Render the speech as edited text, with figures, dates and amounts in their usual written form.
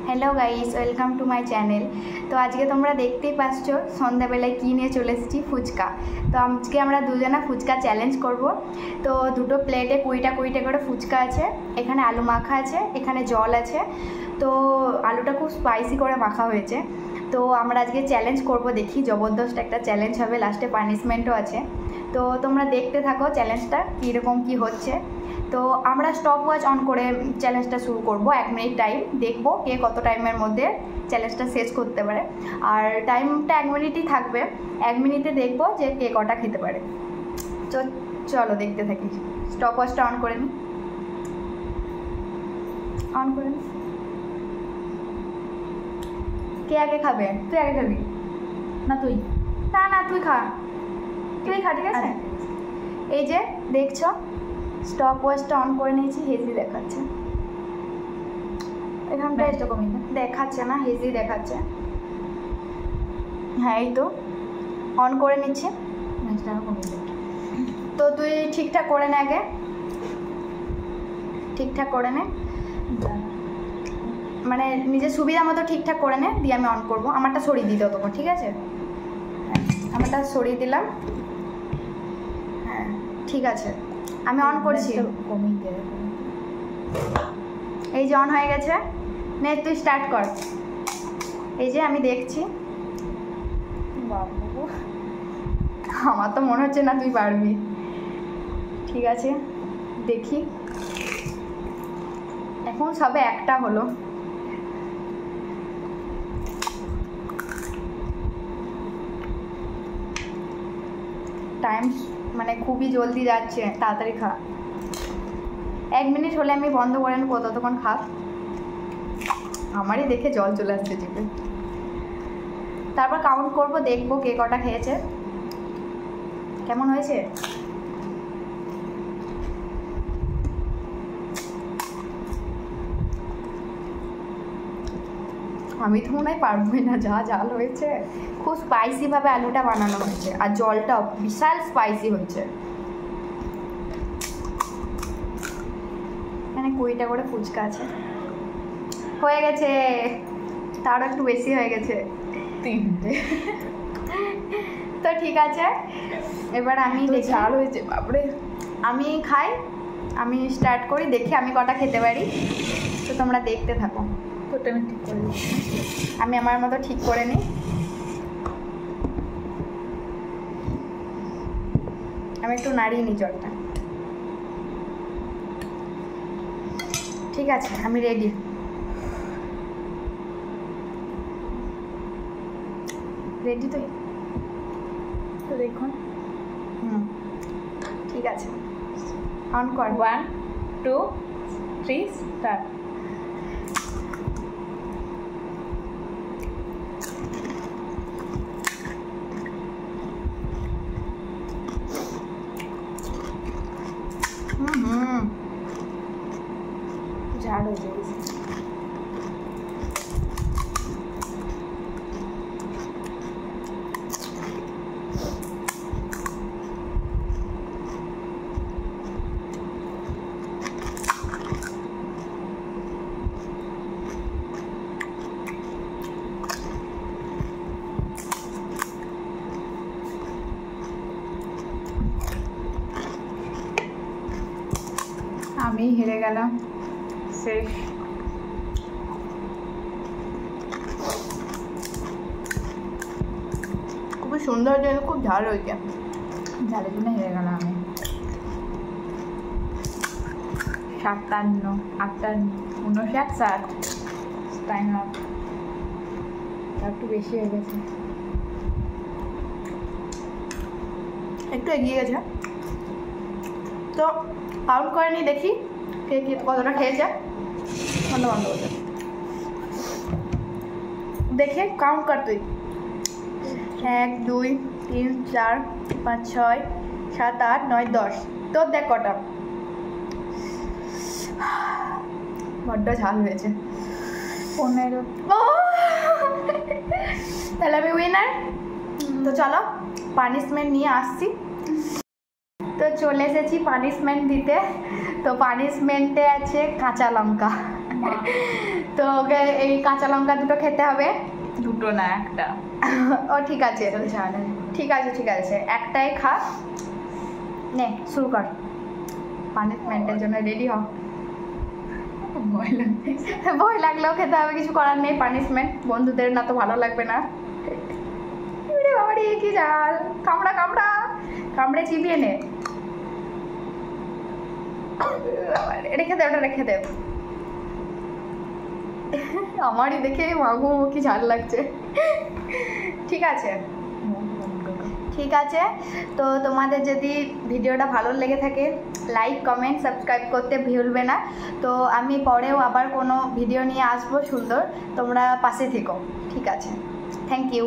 Hello guys, welcome to my channel. তো আজকে তোমরা দেখতেই পাচ্ছ সন্ধ্যাবেলায় কী নিয়ে চলে এসেছি, ফুচকা। তো আজকে আমরা দুজনা ফুচকা চ্যালেঞ্জ করব। তো দুটো প্লেটে 20টা করে ফুচকা আছে, এখানে আলু মাখা আছে, এখানে জল আছে। তো আলুটা খুব স্পাইসি করে মাখা হয়েছে। তো আমরা আজকে চ্যালেঞ্জ করব, দেখি জবরদস্ত একটা চ্যালেঞ্জ হবে, লাস্টে পানিশমেন্টও আছে। তো তোমরা দেখতে থাকো চ্যালেঞ্জটা কীরকম কী হচ্ছে। তো আমরা স্টপ ওয়াচ অন করে চ্যালেঞ্জটা শুরু করব। 1 মিনিট টাইম দেখবো কে কত টাইমের মধ্যে চ্যালেঞ্জটা শেষ করতে পারে। আর টাইমটা 1 মিনিটই থাকবে। 1 মিনিটে দেখবো যে কে কটা খেতে পারে। তো চলো দেখতে থাকি। স্টপ ওয়াচটা অন করে নিই, অন করে নিই। কে আগে খাবে? তুই আগে খাবি না তুই? না তুই খা, তুই খা, ঠিক আছে? এই যে দেখছো স্টপ ওয়াচটা অন করে নিয়েছি, হেজি দেখাচ্ছে এখানটায়, দেখাচ্ছে না, হেজি দেখাচ্ছে। হ্যাঁ এই তো অন করে নিচ্ছি। তো তুই ঠিকঠাক করে নে, আগে ঠিকঠাক করে নে, মানে নিজের সুবিধা মতো ঠিকঠাক করে নে, দিয়ে আমি অন করবো। আমারটা সরিয়ে দিতে তখন, ঠিক আছে? আমারটা সরিয়ে দিলাম। হ্যাঁ ঠিক আছে, আমি অন করছি। এই যে অন হয়ে গেছে, নে তুই স্টার্ট কর। এই যে আমি দেখছি। বাবু আমার তো মনে হচ্ছে না তুই পারবি। ঠিক আছে দেখি, এখন সবে একটা হলো। টাইম মানে খুবই জলদি যাচ্ছে, তাড়াতাড়ি খা। 1 মিনিট হলে আমি বন্ধ করে নেবো, ততক্ষণ খা। আমারই দেখে জল চলে আসছে জিভে। তারপর কাউন্ট করবো, দেখবো কে কটা খেয়েছে, কেমন হয়েছে। আমি তো মনে হয় পারবোই না, যা জাল হয়েছে। খুব স্পাইসিভাবে আলুটা বানানো হয়েছে, আর জলটাও বিশাল স্পাইসি হয়েছে। এখানে 20টা করে ফুচকা আছে, হয়ে গেছে। তারও একটু বেশি হয়ে গেছে, 3টে। তো ঠিক আছে, এবার আমি দেখি। ঝাল হয়েছে বাপরে। আমি খাই, আমি স্টার্ট করি, দেখি আমি কটা খেতে পারি। তো তোমরা দেখতে থাকো। তোরটা আমি ঠিক করে দিচ্ছি, আমি আমার মতো ঠিক করে নিই। আমি একটু নাড়িয়ে নিই জলটা। ঠিক আছে, আমি রেডি। রেডি তো? তো দেখুন। ঠিক আছে, অন কর। 1 2 3 স্টার্ট। ঝাড় হয়ে যাবে। আমি হেরে গেলাম, শেষ। খুবই সুন্দর, যেন খুব ঝাল হয়েছে। ঝালের জন্য হেরে গেলাম আমি। 57 58 59 60 টাইম আপ। তার একটু বেশি হয়ে গেছে, একটু এগিয়ে গেছে। তো কাউন্ট করে নি, দেখি কে কতটা খেয়েছে। বন্ধ করছে, দেখে কাউন্ট কর তুই। 1 2 3 4 5 6 7 8 9 10। তোর দেখ কটা। বড্ড ঝাল হয়েছে। 15। তাহলে আমি উইনার। তো চলো পানিশমেন্ট নিয়ে আসছি। তো চলে এসেছি পানিশমেন্ট দিতে। তো পানিশমেন্টে আছে কাঁচা লঙ্কা। তো ওকে এই কাঁচা লঙ্কা দুটো খেতে হবে। দুটো না, একটা। ও ঠিক আছে, ঠিক আছে ঠিক আছে, একটাই খা। নে শুরু কর, পানিশমেন্টের জন্য রেডি হ। ভয় লাগলেও খেতে হবে, কিছু করার নেই, পানিশমেন্ট। বন্ধুদের না তো ভালো লাগবে না। বাবারে কি জাল, কামড়া কামড়া, কামড়ে চিবিয়ে নে। রেখে দে, ওটা রেখে দে। আমারই দেখে মাগো কি ঝাল লাগছে। ঠিক আছে ঠিক আছে, তো তোমাদের যদি ভিডিওটা ভালো লেগে থাকে লাইক কমেন্ট সাবস্ক্রাইব করতে ভুলবে না। তো আমি পরেও আবার কোনো ভিডিও নিয়ে আসবো সুন্দর, তোমরা পাশে থেকো। ঠিক আছে, থ্যাংক ইউ।